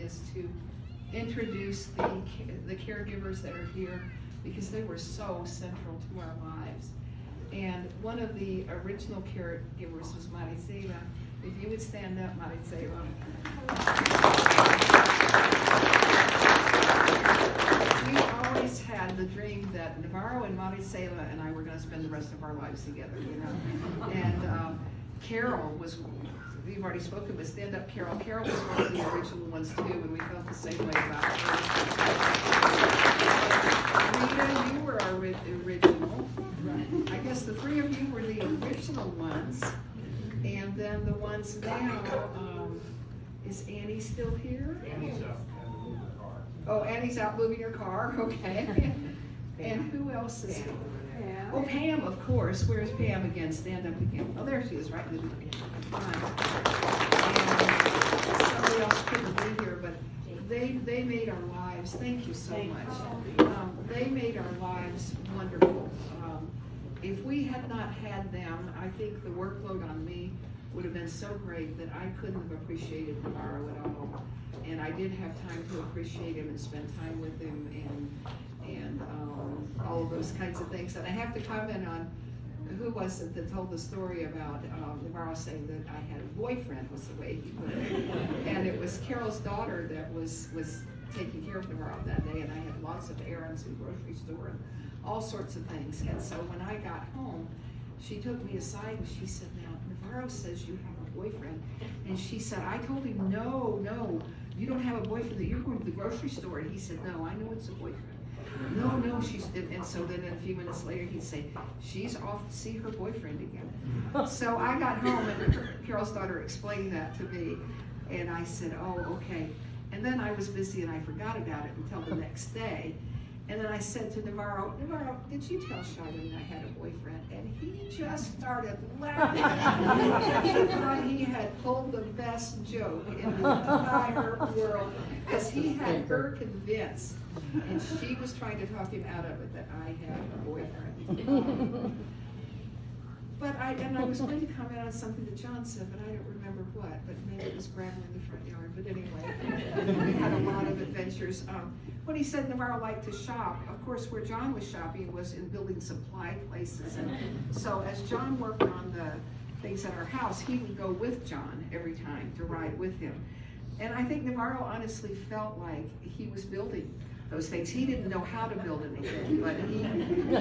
is to introduce the caregivers that are here, because they were so central to our lives. And one of the original caregivers was Markpittsusa. If you would stand up, Markpittsusa. We always had the dream that Navarro and Markpittsusa and I were going to spend the rest of our lives together, you know. And Carol was, we've already spoken, but stand up Carol. Carol was one of the original ones too, and we felt the same way about her. Rita, you were our original. I guess the three of you were the original ones. And then the ones now, is Annie still here? Annie's out moving her car. Oh, Annie's out moving her car, okay. And who else is here? Oh, Pam, of course. Where's Pam again? Stand up again. Oh, there she is, right in the beginning. And somebody else couldn't be here, but they made our lives, thank you so much. They made our lives wonderful. If we had not had them, I think the workload on me would have been so great that I couldn't have appreciated Navarro at all. And I did have time to appreciate him and spend time with him and all of those kinds of things. And I have to comment on who was it that told the story about Navarro saying that I had a boyfriend, was the way he put it. And it was Carol's daughter that was taking care of Navarro that day, and I had lots of errands in the grocery store and all sorts of things. And so when I got home, she took me aside and she said, now, Navarro says you have a boyfriend. And she said, I told him, no, you don't have a boyfriend, that you're going to the grocery store. And he said, no, I know it's a boyfriend. No, she's, and so then a few minutes later he'd say, she's off to see her boyfriend again. So I got home and Carol's daughter explained that to me, and I said, oh, okay. And then I was busy and I forgot about it until the next day. And then I said to Navarro, did you tell Charlene I had a boyfriend? And he just started laughing. He thought he had pulled the best joke in the entire world, because he had her convinced, and she was trying to talk him out of it, that I had a boyfriend. But I was going to comment on something that John said, but I don't remember what, but maybe it was gravel in the front yard. But anyway, we had a lot of adventures. When he said Navarro liked to shop, of course, where John was shopping was in building supply places. And so as John worked on the things at our house, he would go with John every time to ride with him. And I think Navarro honestly felt like he was building those things. He didn't know how to build anything, but he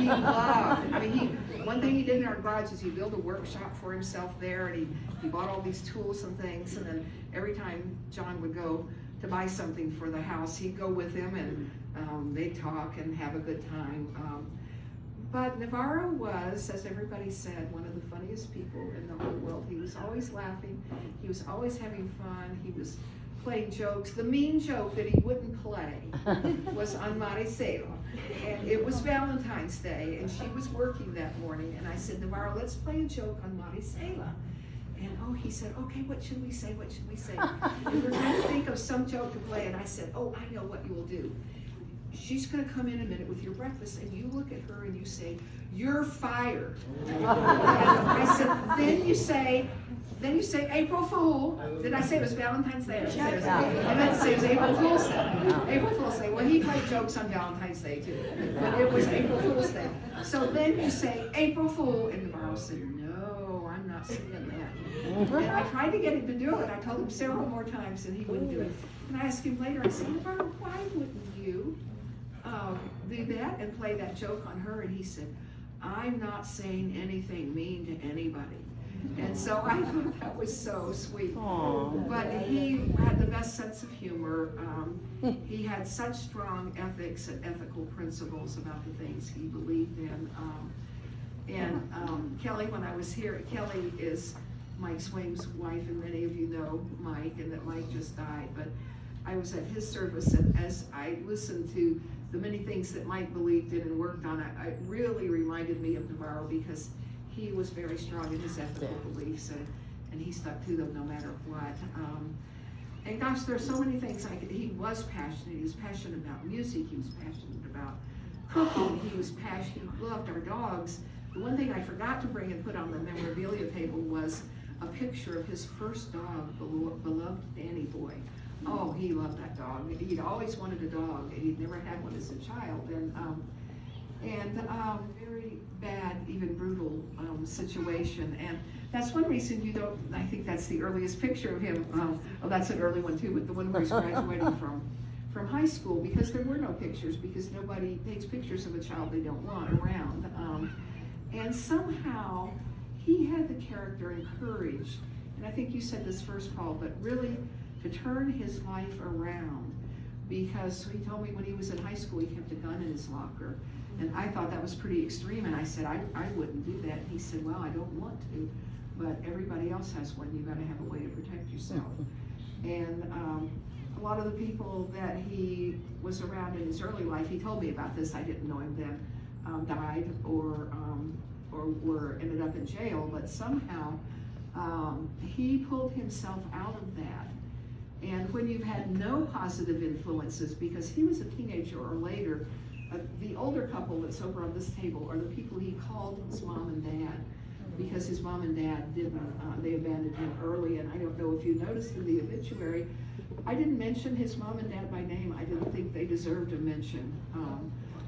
loved. I mean, one thing he did in our garage is he built a workshop for himself there, and he bought all these tools and things. And then every time John would go to buy something for the house, he'd go with him, and they'd talk and have a good time. But Navarro was, as everybody said, one of the funniest people in the whole world. He was always laughing. He was always having fun. He was playing jokes. The mean joke that he wouldn't play was on Markpittsusa. And it was Valentine's Day, and she was working that morning. And I said, Navarro, let's play a joke on Markpittsusa. And he said, okay, what should we say? What should we say? And we're trying to think of some joke to play. And I said, oh, I know what you will do. She's going to come in a minute with your breakfast, and you look at her and you say, you're fired. And I said, then you say, April Fool. Did I say it was Valentine's Day? I meant to say it was April Fool's Day. April Fool's Day. Well, he played jokes on Valentine's Day too, but it was April Fool's Day. So then you say, April Fool, and Navarro said, no, I'm not saying that. And I tried to get him to do it. I told him several more times, and he wouldn't do it. And I asked him later, I said, Navarro, why wouldn't you do that and play that joke on her? And he said, I'm not saying anything mean to anybody. And so I thought that was so sweet. Aww. But he had the best sense of humor. He had such strong ethics and ethical principles about the things he believed in. Kelly, when I was here, Kelly is Mike Swaim's wife, and many of you know Mike, and that Mike just died. But I was at his service, and as I listened to the many things that Mike believed in and worked on, it really reminded me of Navarro, because he was very strong in his ethical beliefs, and he stuck to them no matter what. And gosh, there are so many things. He was passionate. He was passionate about music. He was passionate about cooking. He was passionate. He loved our dogs. The one thing I forgot to bring and put on the memorabilia table was a picture of his first dog, beloved Danny Boy. Oh, he loved that dog. He'd always wanted a dog, and he'd never had one as a child. And very bad, even brutal situation. And that's one reason you don't, I think that's the earliest picture of him. Oh, that's an early one too, but the one where he's graduating from high school, because there were no pictures, because nobody takes pictures of a child they don't want around. And somehow he had the character and courage, and I think you said this first, Paul, but really to turn his life around, because he told me when he was in high school he kept a gun in his locker, and I thought that was pretty extreme, and I said I wouldn't do that, and he said, well, I don't want to, but everybody else has one. You got to have a way to protect yourself. And a lot of the people that he was around in his early life, he told me about this, I didn't know him then, died or were ended up in jail, but somehow he pulled himself out of that. And when you've had no positive influences, because he was a teenager or later, the older couple that's over on this table are the people he called his mom and dad, because his mom and dad didn't, they abandoned him early. And I don't know if you noticed in the obituary, I didn't mention his mom and dad by name. I didn't think they deserved a mention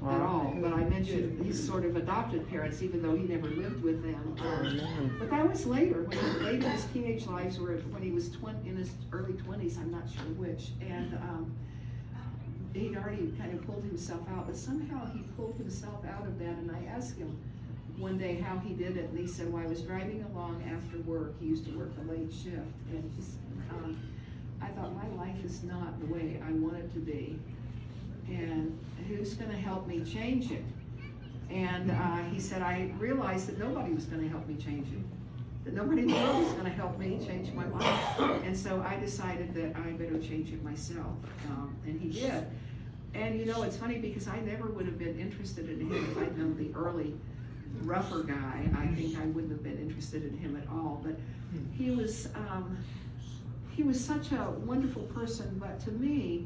at all, but I mentioned his sort of adopted parents, even though he never lived with them. But that was later, when later in his teenage lives, or when he was in his early 20s, I'm not sure which, and he'd already kind of pulled himself out, but somehow he pulled himself out of that. And I asked him one day how he did it, and he said, well, I was driving along after work. He used to work a late shift, and just, I thought, my life is not the way I want it to be, and who's going to help me change it? And he said, I realized that nobody was going to help me change it, that nobody in the world was going to help me change my life. And so I decided that I better change it myself, and he did. And you know, it's funny, because I never would have been interested in him if I'd known the early rougher guy. I think I wouldn't have been interested in him at all. But he was such a wonderful person. But to me,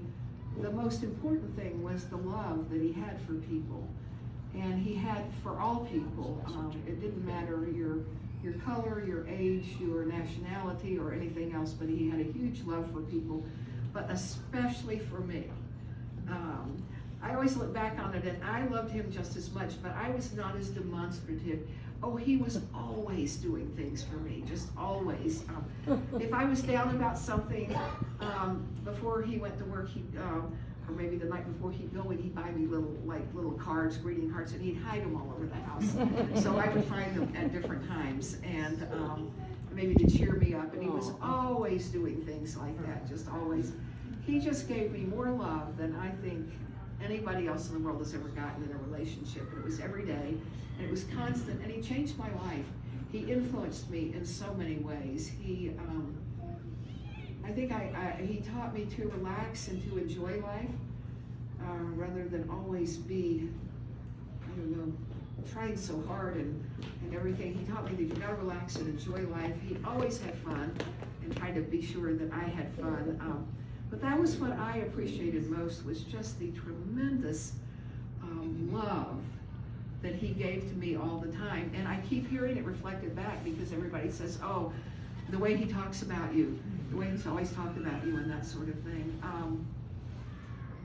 the most important thing was the love that he had for people, and he had for all people. It didn't matter your color, your age, your nationality, or anything else, but he had a huge love for people, but especially for me. I always look back on it, and I loved him just as much, but I was not as demonstrative. Oh, he was always doing things for me, just always. If I was down about something, before he went to work, or maybe the night before he'd go, and he'd buy me little cards, greeting cards, and he'd hide them all over the house. So I would find them at different times, and maybe to cheer me up. And he was always doing things like that, just always. He just gave me more love than I think anybody else in the world has ever gotten in a relationship. And it was every day, and it was constant, and he changed my life. He influenced me in so many ways. I think he taught me to relax and to enjoy life, rather than always be, I don't know, trying so hard and everything. He taught me that you gotta relax and enjoy life. He always had fun, and tried to be sure that I had fun. But that was what I appreciated most, was just the tremendous love that he gave to me all the time. And I keep hearing it reflected back, because everybody says, oh, the way he talks about you, the way he's always talked about you, and that sort of thing.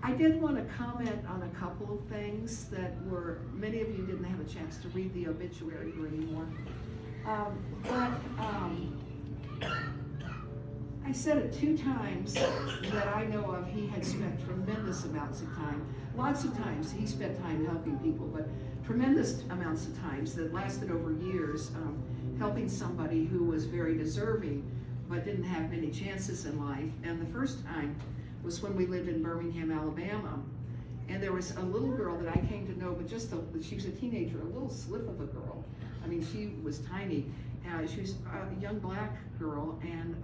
I did want to comment on a couple of things that were, many of you didn't have a chance to read the obituary here anymore. I said it 2 times that I know of. He had spent tremendous amounts of time. Lots of times he spent time helping people, but tremendous amounts of times that lasted over years, helping somebody who was very deserving but didn't have many chances in life. And the first time was when we lived in Birmingham, Alabama. And there was a little girl that I came to know, but she was a teenager, a little slip of a girl. I mean, she was tiny. She was a young black girl, and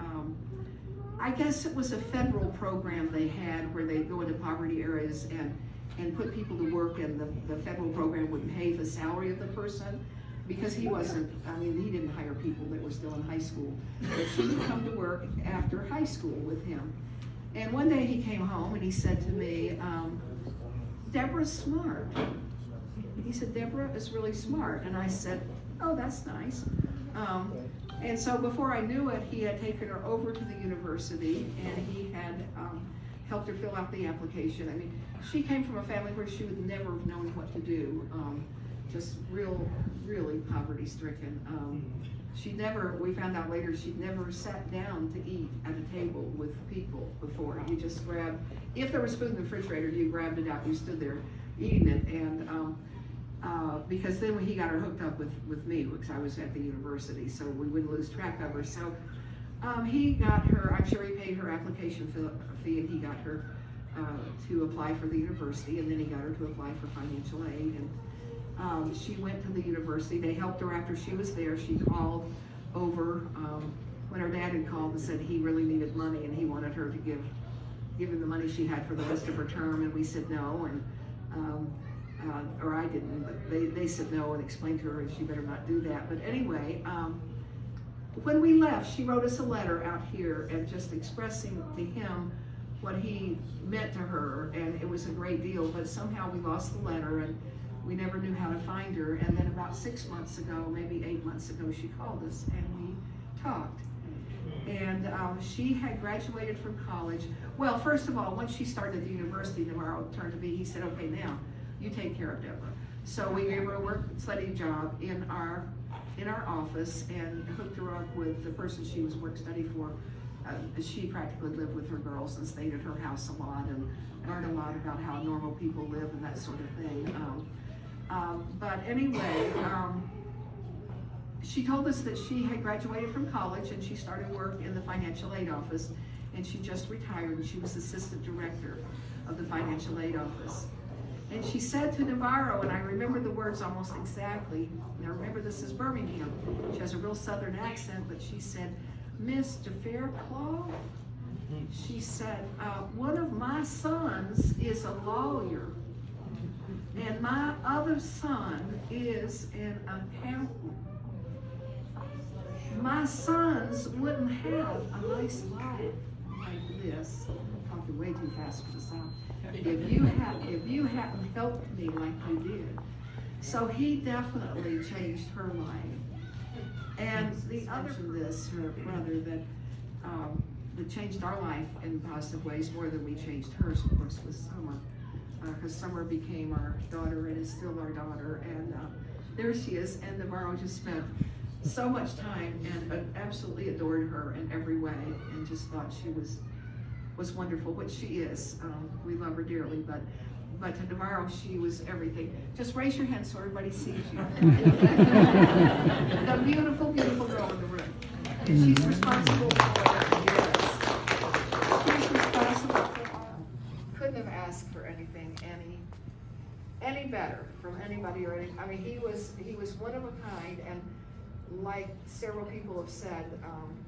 I guess it was a federal program they had where they'd go into poverty areas and put people to work, and the federal program would pay the salary of the person, because he wasn't, I mean, he didn't hire people that were still in high school. But she would come to work after high school with him. And one day he came home and he said to me, Deborah's smart. He said, Deborah is really smart. And I said, oh, that's nice. And so before I knew it, he had taken her over to the university, and he had helped her fill out the application. I mean, she came from a family where she would never have known what to do, just really poverty stricken. We found out later, she'd never sat down to eat at a table with people before. You just grabbed, if there was food in the refrigerator, you grabbed it out, you stood there eating it, and because then when he got her hooked up with me, because I was at the university, so we wouldn't lose track of her. So he got her, I'm sure he paid her application fee, and he got her to apply for the university, and then he got her to apply for financial aid. And she went to the university. They helped her after she was there. She called over when her dad had called and said he really needed money, and he wanted her to give him the money she had for the rest of her term, and we said no, and or I didn't, but they said no and explained to her and she better not do that. But anyway, when we left, she wrote us a letter out here and just expressing to him what he meant to her, and it was a great deal, but somehow we lost the letter and we never knew how to find her. And then about 6 months ago, maybe 8 months ago, she called us and we talked. And she had graduated from college. Well, first of all, once she started the university, Navarro turned to me, he said, okay, now you take care of Deborah. So we gave her a work study job in our office and hooked her up with the person she was work study for. She practically lived with her girls and stayed at her house a lot and learned a lot about how normal people live and that sort of thing. But anyway, she told us that she had graduated from college and she started work in the financial aid office, and she just retired and she was assistant director of the financial aid office. And she said to Navarro, and I remember the words almost exactly, and I remember this is Birmingham, she has a real southern accent, but she said, Mr. Faircloth, she said, one of my sons is a lawyer, and my other son is an accountant. My sons wouldn't have a nice life like this. I'm talking way too fast for the sound. If you hadn't helped me like you did. So he definitely changed her life. And the other of this, her brother, that changed our life in positive ways more than we changed hers, of course, was Summer. Because Summer became our daughter and is still our daughter. And there she is. And Navarro just spent so much time and absolutely adored her in every way and just thought she was wonderful, which she is. We love her dearly, but to Navarro, she was everything. Just raise your hand so everybody sees you. The beautiful, beautiful girl in the room. And she's responsible for, she's responsible for, couldn't have asked for anything any better from anybody or any, I mean, he was one of a kind, and like several people have said,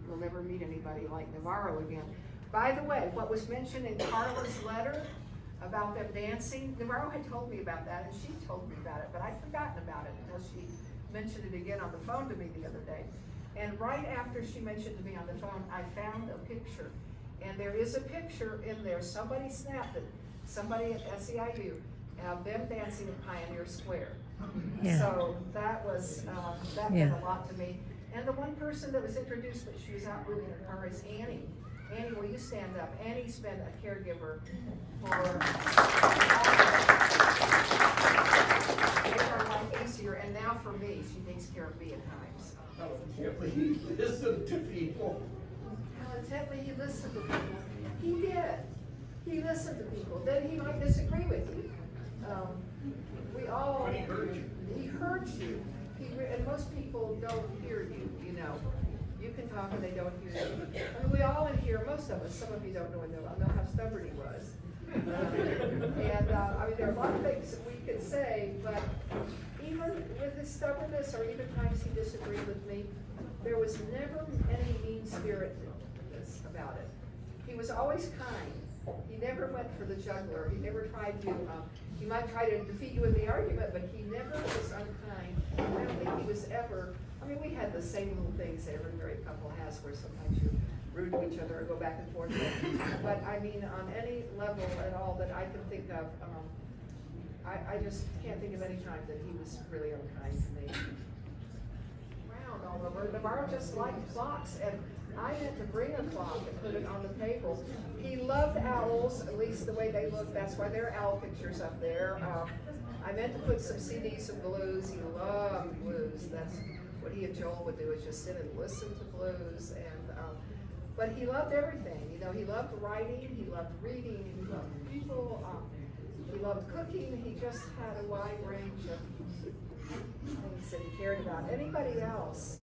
we'll never meet anybody like Navarro again. By the way, what was mentioned in Carla's letter about them dancing, Navarro had told me about that, and she told me about it, but I'd forgotten about it until she mentioned it again on the phone to me the other day. And right after she mentioned to me on the phone, I found a picture. And there is a picture in there, somebody snapped it, somebody at SEIU, of them dancing at Pioneer Square. Yeah. So that was, that meant a lot to me. And the one person that was introduced, but she was out moving her car, is Annie. Annie, will you stand up? Annie's been a caregiver for made her life easier, and now for me, she takes care of me at times. He listened to people. How intently he listened to people. He did. He listened to people. Then he might disagree with you. We all. But he heard you. He heard you. And most people don't hear you. You know. You can talk and they don't hear you. I mean, we all in here, most of us, some of you don't know how stubborn he was. And I mean, there are a lot of things that we could say, but even with his stubbornness, or even times he disagreed with me, there was never any mean-spiritedness about it. He was always kind. He never went for the jugular. He never tried to, he might try to defeat you in the argument, but he never was unkind. I don't think he was ever, I mean, we had the same little things every married couple has, where sometimes you're rude to each other or go back and forth. But I mean, on any level at all that I can think of, I just can't think of any time that he was really unkind to me. around all over. Navarro just liked clocks, and I had to bring a clock and put it on the table. He loved owls, at least the way they look. That's why there are owl pictures up there. I meant to put some CDs of blues. He loved blues. That's what he and Joel would do, is just sit and listen to blues. And but he loved everything. You know, he loved writing, he loved reading, he loved people, he loved cooking. He just had a wide range of things that he cared about. Anybody else?